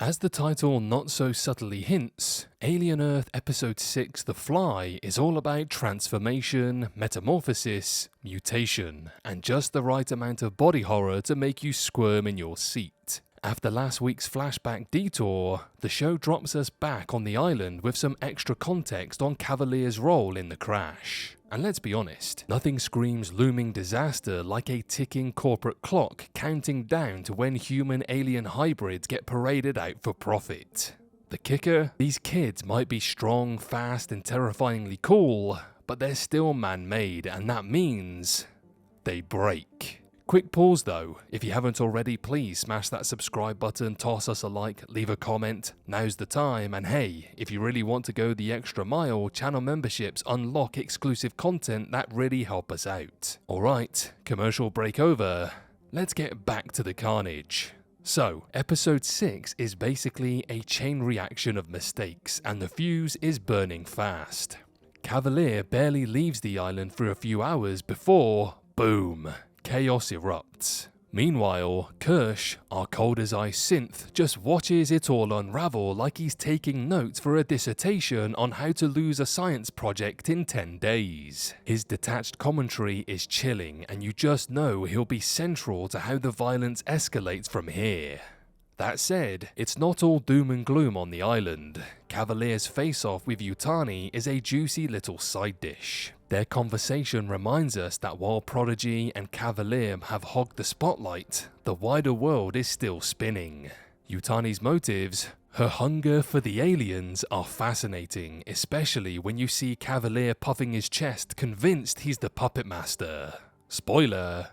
As the title not so subtly hints, Alien Earth Episode 6 The Fly is all about transformation, metamorphosis, mutation, and just the right amount of body horror to make you squirm in your seat. After last week's flashback detour, the show drops us back on the island with some extra context on Cavalier's role in the crash. And let's be honest, nothing screams looming disaster like a ticking corporate clock counting down to when human-alien hybrids get paraded out for profit. The kicker? These kids might be strong, fast, and terrifyingly cool, but they're still man-made, and that means they break. Quick pause though, if you haven't already, please smash that subscribe button, toss us a like, leave a comment, now's the time, and hey, if you really want to go the extra mile, channel memberships unlock exclusive content that really help us out. Alright, commercial break over, let's get back to the carnage. So, episode 6 is basically a chain reaction of mistakes, and the fuse is burning fast. Cavalier barely leaves the island for a few hours before, boom, chaos erupts. Meanwhile, Kirsch, our cold-as-ice synth, just watches it all unravel like he's taking notes for a dissertation on how to lose a science project in 10 days. His detached commentary is chilling, and you just know he'll be central to how the violence escalates from here. That said, it's not all doom and gloom on the island. Cavalier's face-off with Yutani is a juicy little side dish. Their conversation reminds us that while Prodigy and Cavalier have hogged the spotlight, the wider world is still spinning. Yutani's motives, her hunger for the aliens, are fascinating, especially when you see Cavalier puffing his chest convinced he's the puppet master. Spoiler,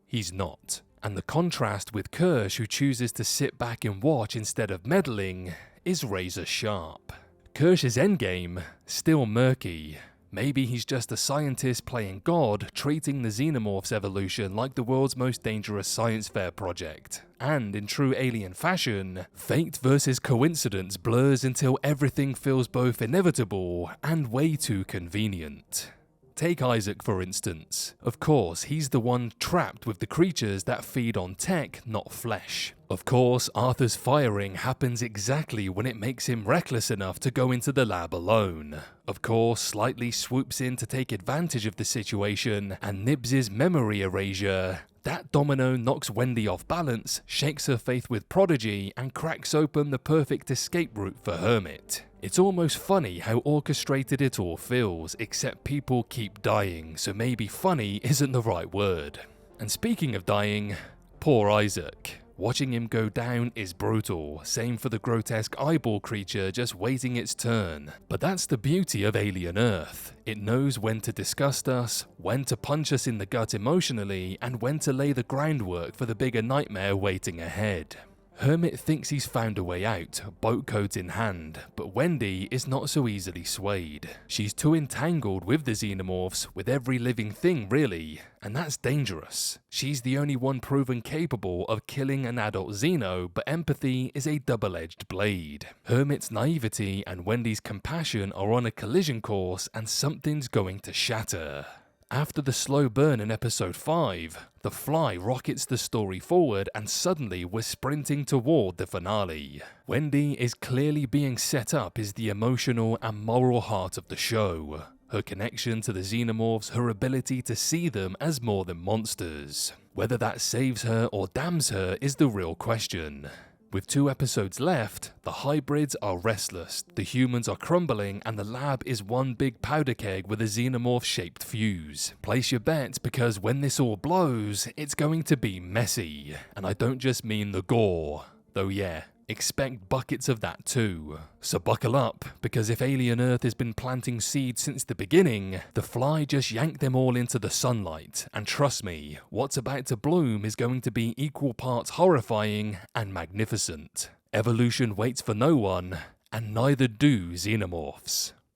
he's not. And the contrast with Kirsch, who chooses to sit back and watch instead of meddling, is razor sharp. Kirsch's endgame, still murky. Maybe he's just a scientist playing God, treating the xenomorph's evolution like the world's most dangerous science fair project. And in true alien fashion, fate versus coincidence blurs until everything feels both inevitable and way too convenient. Take Isaac for instance. Of course, he's the one trapped with the creatures that feed on tech, not flesh. Of course, Arthur's firing happens exactly when it makes him reckless enough to go into the lab alone. Of course, Slightly swoops in to take advantage of the situation and nibs his memory erasure. That domino knocks Wendy off balance, shakes her faith with Prodigy, and cracks open the perfect escape route for Hermit. It's almost funny how orchestrated it all feels, except people keep dying, so maybe funny isn't the right word. And speaking of dying, poor Isaac. Watching him go down is brutal, same for the grotesque eyeball creature just waiting its turn. But that's the beauty of Alien Earth. It knows when to disgust us, when to punch us in the gut emotionally, and when to lay the groundwork for the bigger nightmare waiting ahead. Hermit thinks he's found a way out, boat coat in hand, but Wendy is not so easily swayed. She's too entangled with the xenomorphs, with every living thing really, and that's dangerous. She's the only one proven capable of killing an adult xeno, but empathy is a double-edged blade. Hermit's naivety and Wendy's compassion are on a collision course, and something's going to shatter. After the slow burn in episode 5, the Fly rockets the story forward and suddenly we're sprinting toward the finale. Wendy is clearly being set up as the emotional and moral heart of the show. Her connection to the xenomorphs, her ability to see them as more than monsters. Whether that saves her or damns her is the real question. With 2 episodes left, the hybrids are restless, the humans are crumbling, and the lab is one big powder keg with a xenomorph-shaped fuse. Place your bets because when this all blows, it's going to be messy. And I don't just mean the gore, though yeah, expect buckets of that too. So buckle up, because if Alien Earth has been planting seeds since the beginning, the Fly just yanked them all into the sunlight, and trust me, what's about to bloom is going to be equal parts horrifying and magnificent. Evolution waits for no one, and neither do xenomorphs.